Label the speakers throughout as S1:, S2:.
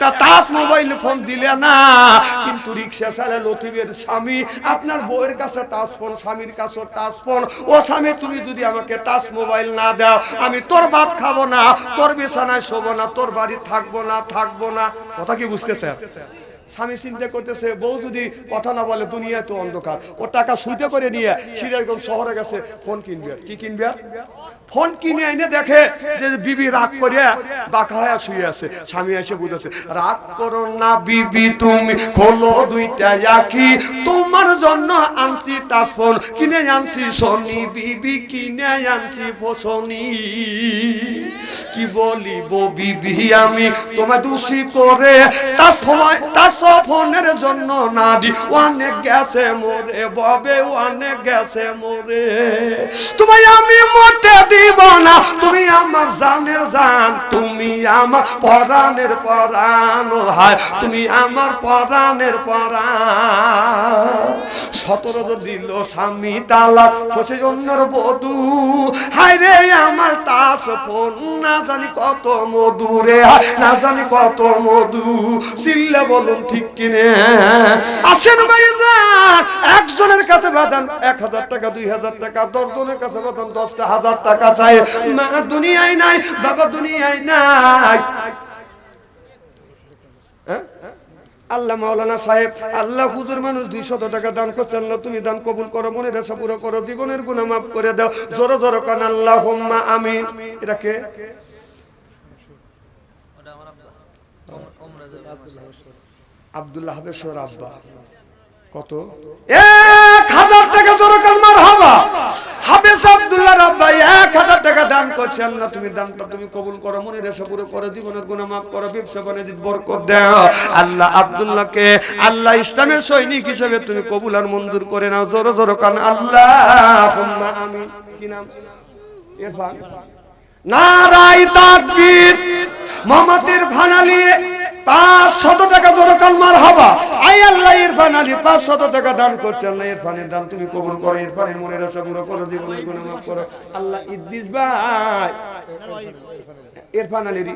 S1: একটা touch mobile phone দিলে না, কিন্তু রিক্সা চালা লতিফের স্বামী আপনার বউয়ের কাছে টাচ ফোন, স্বামীর কাছে টাচ ফোন। ও স্বামী, তুমি যদি আমাকে টাচ মোবাইল না দাও, আমি তোর ভাত খাবো না, তোর বিছানায় শোবো না, তোর বাড়ি থাকবো না। কথা কি বুঝতেছে? স্বামী চিন্তা করতেছে, বউ যদি কথা না বলে দুনিয়ায় তো অন্ধকার। ও টাকা সুইতে করে নিয়ে সিরাজগঞ্জ শহরে গেছে ফোন কিনবে। কি কিনবে? ফোন কিনে এনে দেখে যে বিবি রাগ করে বাঁকা হয়ে শুয়ে আছে। স্বামী এসে বুঝেছে, রাগ করো না বিবি, তুমি খোলো দুইটা আঁখি, তোমার জন্য আনছি টাচ ফোন, কিনে আনছি সোনি বিবি, কিনে আনছি সোনি। কি বলিব বিবি আমি তোমায় দোষী করে, টাচ ফোনের জন্য নারী অনেক গেছে মোরে, ববে অনেক গেছে মোরে। তোমায় আমি মরতে দিব না, তুমি আমার জানের জান, তুমি আমার পরাণের পরাণ, হায় তুমি আমার পরাণের পরাণ। 17 দিল স্বামী তালাক, 25 অন্যর বধূ, হায় রে আমার টাচ ফোন না জানি কত মধুরে, না জানি কত মধু। চিল্লা বলুন ঠিক কিনে? আসেন ভাইজান, একজনের কাছে বেতন 1000 টাকা, 2000 টাকা, 10 জনের কাছে বেতন 10,000 টাকা চাই। মা দুনিয়ায় নাই, বাবা দুনিয়ায় নাই। আল্লাহ মাওলানা সাহেব, আল্লাহ হুজুর মানুষ 200 টাকা দান করছেন, আল্লাহ তুমি দান কবুল করো, মনের আশা পুরো করো, জীবনের গুনাহ মাফ করে দাও। জোরে জোরে কান আল্লাহুম্মা আমিন। এটা কে? আব্দুল্লাহ হাবেশ্বর আব্বা। কত? 1000 টাকা। জোরে কান মারহাবা। হাবেস আব্দুল্লাহর আব্বা 1000 টাকা দান করছে, আল্লাহ তুমি দানটা তুমি কবুল করো, মনের আশা পুরো করো, জীবনের গুনাহ মাফ করো, ব্যবসা বাণিজ্যে বরকত দাও। আল্লাহ আব্দুল্লাহকে আল্লাহ ইসলামের সৈনিক হিসেবে তুমি কবুল আর মঞ্জুর করে নাও। জোরে জোরে কান আল্লাহুম্মা আমিন। কি নাম? ইরফান। নারায়ে তাকবীর। মোহাম্মদ ইরফান আলী 500 টাকা। জোরে কান মারহাবা। আই আল্লাহ ইরফান আলী 500 টাকা দান করছে, আল্লাহ ইরফানের দান তুমি কবুল করো, ইরফানের মনের আশা পুরো করো, জীবনের গুনাহ মাফ করো। আল্লাহ ইদ্রিস ভাই, ইরফান আলীর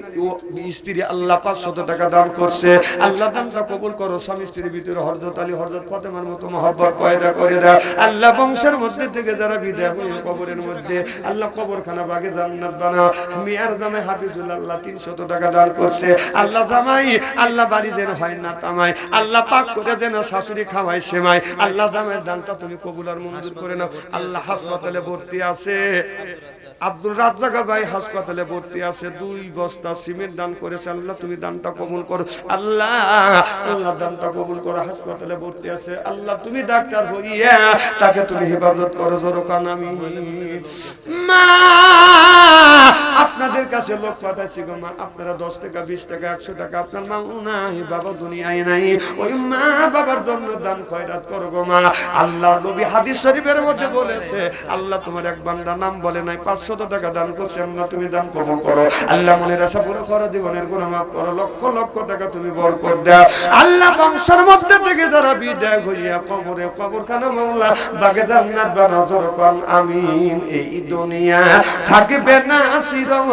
S1: স্ত্রী আল্লাহ 500 টাকা দান করছে, আল্লাহ দানটা কবুল করো। স্বামী স্ত্রীর ভিতরে হযরত আলী হযরত ফাতেমার মতো মহব্বত পয়দা করে দাও। আল্লাহ বংশের মধ্যে থেকে যারা বিদায় হয়ে কবরের মধ্যে, আল্লাহ কবরখানা বাগে জান্নাত বানাও। মিয়ার জামাই হাফিজুল আল্লাহ 300 টাকা দান করছে, আল্লাহ জামাই আল্লাহ বাড়ি যেন হয় না তামাই, আল্লাহ পাক করে যেন শাশুড়ি খাওয়াই সেমাই, আল্লাহ জামাইয়ের দানটা তুমি কবুল আর মঞ্জুর করে নাও। আল্লাহ হাসপাতালে ভর্তি আছে আব্দুল রাজ্জাক ভাই, হাসপাতালে ভর্তি আছে, 2 বস্তা সিমেন্ট দান করেছে, আল্লাহ তুমি দানটা কবুল করো। আল্লাহ আল্লাহ দানটা কবুল করো। হাসপাতালে ভর্তি আছে, আল্লাহ তুমি ডাক্তার হইয়া তাকে তুমি হেফাজত করো। জোরে কান আমিন। মা আপনাদের কাছে লোক পাঠাইছি গো মা, আপনারা 10 টাকা 20 টাকা 100 টাকা, আপনার মা নাই বাবা দুনিয়ায় নাই, ওই মা বাবার জন্য দান খয়রাত করো গো মা। আল্লাহ নবী হাদিস শরীফের মধ্যে বলেছে, আল্লাহ তোমার এক বান্দা নাম বলে নাই 500 টাকা দান করছে, আল্লাহ তুমি দান কবুল করো। আল্লাহ মনের আশা পুরো করো, জীবনের গুনাহ মাফ করো, লক্ষ লক্ষ টাকা তুমি বরকত দাও। আল্লাহ বংশের মধ্যে থেকে যারা বিদায় হইয়া কবরে কবরখানা মাওলা বাগে জান্নাত বানাও। জোরে কান আমিন। এই দুনিয়া থাকবে না চিরকাল,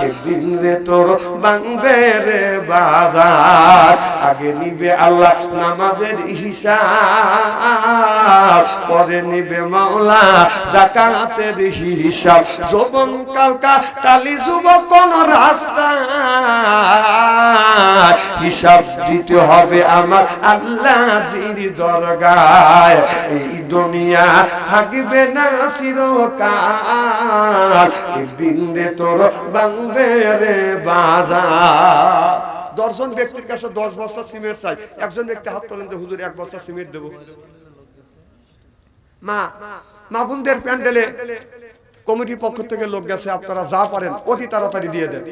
S1: একদিন রে তোর ভাঙবে রে বাজার, আগে নিবে আল্লাহ নামাজের হিসাব, পরে নিবে মাওলা যাকাতের হিসাব। যৌবন কালকা টালি যুবক কোন রাস্তা, হিসাব দিতে হবে আমার আল্লাহ জির দরগায়। এই দুনিয়া থাকবে না চিরকাল, একদিন রে তোর ভাঙবে রে বাজার। 10 জন ব্যক্তির কাছে 10 বস্তা সিমেন্ট চাই, একজন ব্যক্তি হাত তোলেন যে হুজুর 1 বস্তা সিমেন্ট দেবো। মা বোনদের প্যান্ডেলে কমিটির পক্ষ থেকে লোক গেছে, আপনারা যা পারেন অতি তাড়াতাড়ি দিয়ে দেন।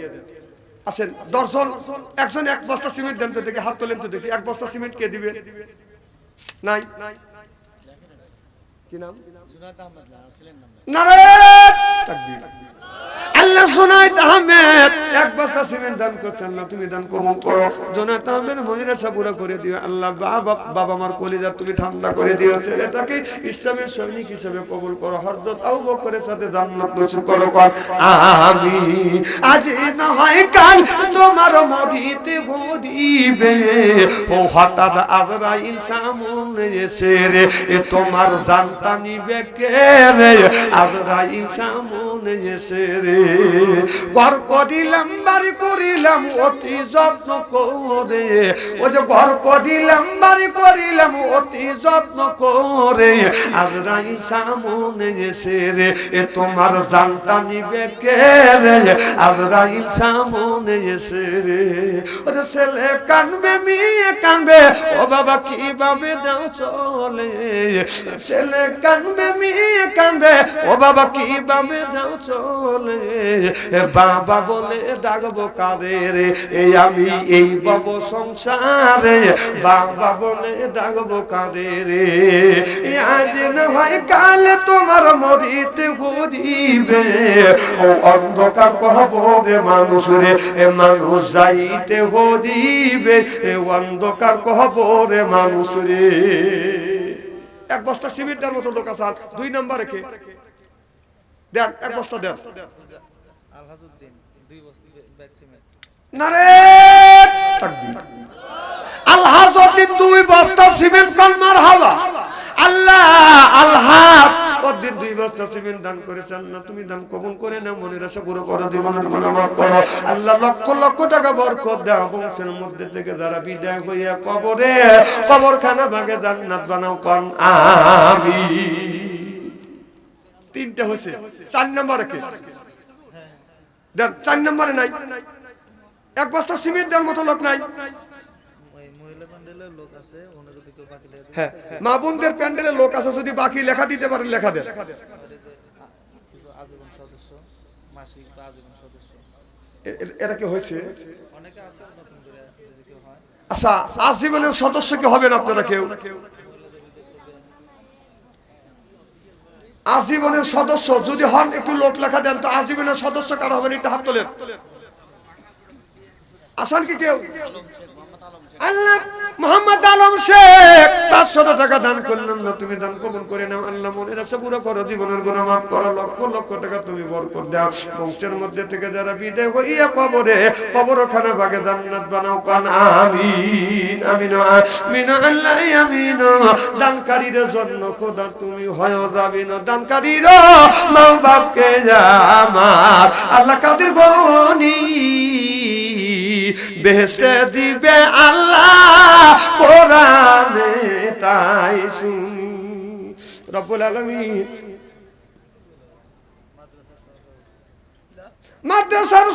S1: আসেন 10 জন, একজন 1 বস্তা সিমেন্ট দেন তো দেখি, হাত তোলেন তো দেখি। 1 বস্তা সিমেন্ট কে দিবে? নাই। কি নাম? নারে তাকবীর। আল্লাহ জুনায়েদ আহমেদ এক বস্তা সিমেন্ট দান করছেন, না তুমি দান কবুল করো। জুনায়েদ আহমেদ মদিনাসা পুরো করে দিও আল্লাহ। বাবা আমার কলিজা তুমি ঠান্ডা করে দিও, ছেলেটাকে ইসলামের সৈনিক হিসেবে কবুল করো। হযরত আবু বকরের সাথে জান্নাত নসিব করো, কর আমিন। আজ না হয় কাল তোমার মরিতে বদিবে, ও হঠাৎ আজরাইল সামনে এসে রে তোমার জানটা নিবে কে রে, আজরাইল সামনে এসে রে। ঘর করিলাম বাড়ি করিলাম অতি যত্ন করে, ও যে ঘর করিলাম বাড়ি করিলাম অতি যত্ন করে, আজরাইল সামনে এসে রে তোমার জানটা নিবে কে রে, আজরাইল সামনে এসে রে। ও যে ছেলে কানবে মেয়ে কানবে, ও বাবা কিভাবে যাও চলে, ছেলে কানবে মেয়ে কানবে, ও বাবা কিভাবে যাও চলে, বাবা বলে ডাকবো কারে রে, এই আমি এই বাব সংসারে, বাবা বলে ডাকবো কারে রে। আজ না হয় কাল তোমার মরিতে ঘুরিবে, ও অন্ধকার কবরে মানুষ রে মানুষ যাইতে হদিবে, এ অন্ধকার কবরে মানুষ রে। এক বস্তা সিমেন্টের মতো লোক আছে, 2 নম্বরে কে দেন, এক বস্তা দেন। নারে তাকবীর। আলহাজউদ্দিন 2 বস্তা সিমেন্ট কোন মারহাবা। আল্লাহ আলহাজ ওদ্দিন 2 বস্তা সিমেন্ট দান করেছেন, না তুমি দান কবুল করে নাও, মনের আশা পুরো করো, জীবনের গুনাহ মাফ করো। আল্লাহ লক্ষ লক্ষ টাকা বরকত দাও, বংশের মধ্যে থেকে যারা বিদায় হইয়া কবরে কবরখানা ভাগে জান্নাত বানাও, কোন আমিন। 3টা হইছে, 4 নম্বরে কে দেন, 4 নম্বরে নাই। এক বস্তা সিমেন্ট দেওয়ার মতো লোক নাই। হ্যাঁ, মা বোনদের প্যান্ডেলের লোক আছে, যদি বাকি লেখা দিতে পারেন লেখা দেন। এরা কি হয়েছে? আচ্ছা, আজীবনের সদস্য কি হবেন আপনারা কেউ? আজীবনের সদস্য যদি হন একটু লোক লেখা দেন তো। আজীবনের সদস্য কারা হবেন একটু হাত তোলেন। আসান কি কেউ? আল্লাহ মোহাম্মদ আলম শেখ 500 টাকা দান করলেন, না তুমি দান কবুল করে নাও। আল্লাহ মনের আশা পুরো করো, জীবনের গুনাহ মাফ করো, লক্ষ লক্ষ টাকা তুমি বরকত দাও। বংশের মধ্যে থেকে যারা বিদায় হইয়া কবরে কবরখানা ভাগে জান্নাত বানাও, কোন আমিন আমিন আমিন আল্লাহ আমিন। দানকারীর জন্য খোদা তুমি হয় যাবিন, দানকারীর মা বাপকে আমার আল্লাহ কাদের গনি বেহেশতে দিবে আল্লাহ কোরআনে তাই শুন। রব্বুল আলামিন মাদ্রাসার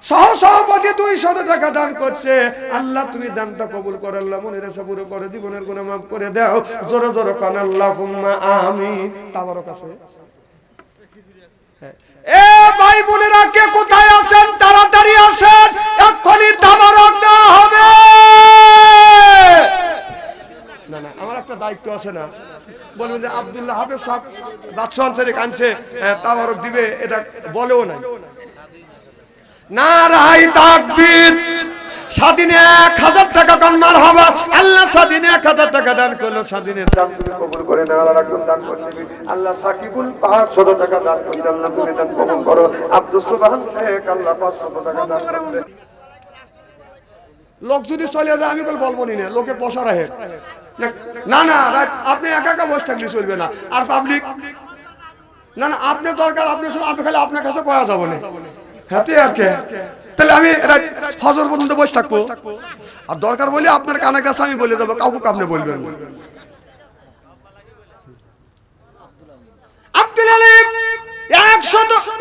S1: সহসভাপতি 200 টাকা দান করছে। আল্লাহ তুমি দানটা কবুল করো, আল্লাহ মনের আশা পুরো করে, জীবনের গুনাহ মাফ করে দাও। জোরে জোরে কান আল্লাহুম্মা আমিন। তাবারক আছে। এ ভাই বোনেরা কে কোথায় আছেন তাড়াতাড়ি আসেন, এক্ষুনি তাবারক দেওয়া হবে। না না, আমার একটা দায়িত্ব আছে না, বলবেন যে আব্দুল্লাহ হাফেজ সাহেব বাদশাহ আনসারী কানছে তাবারক দিবে, এটা বলেও নাই। নারায়ে তাকবীর। স্বাধীনে 1000 টাকা কান মারহাবা। আল্লাহ স্বাধীনে 1000 টাকা দান করলো, স্বাধীনের দান তুমি কবুল করে নাও। আল্লাহ রাখুন দান করছিবি। আল্লাহ সাকিবুল 500 টাকা দান করছে, আল্লাহ তুমি দান কবুল করো। আব্দুল সুবহান শেখ আল্লাহ 500 টাকা দান করছে। লোক যদি চলে যায় আমি বলবো নি না, লোকে বসা রাখে না। না আপনি একা একা বসে থাকলে চলবে না। আর পাবলিক না না, আপনার দরকার, আপনি খালি আপনার কাছে কয়া যাবো না। হ্যাঁ আর কে, তাহলে আমি ফজর পর্যন্ত বসে থাকবো। আর দরকার বলে আপনার কানের কাছে আমি বলে দেবো, কাউকে আপনি বলবেন। আব্দুল আলিম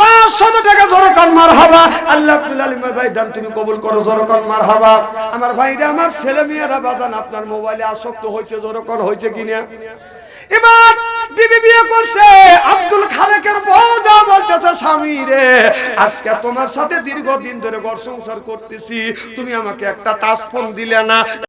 S1: 500 টাকা জোরে কান মারহাবা। আল্লাহ আব্দুল আলিম ভাই দান তুমি কবুল করো, জোরে কান মারহাবা। আমার ভাইরা, আমার ছেলে মেয়েরা বাজান আপনার মোবাইলে আসক্ত হয়েছে, জোরে কান হয়েছে কিনা? এবার বিবি বিয়ে করছে, আব্দুল খালেকের বউ যা বলতেছে, স্বামী রে আজকে তোমার সাথে দীর্ঘদিন ধরে ঘর সংসার করতেছি, তুমি আমাকে একটা টাচ ফোন দিলে না।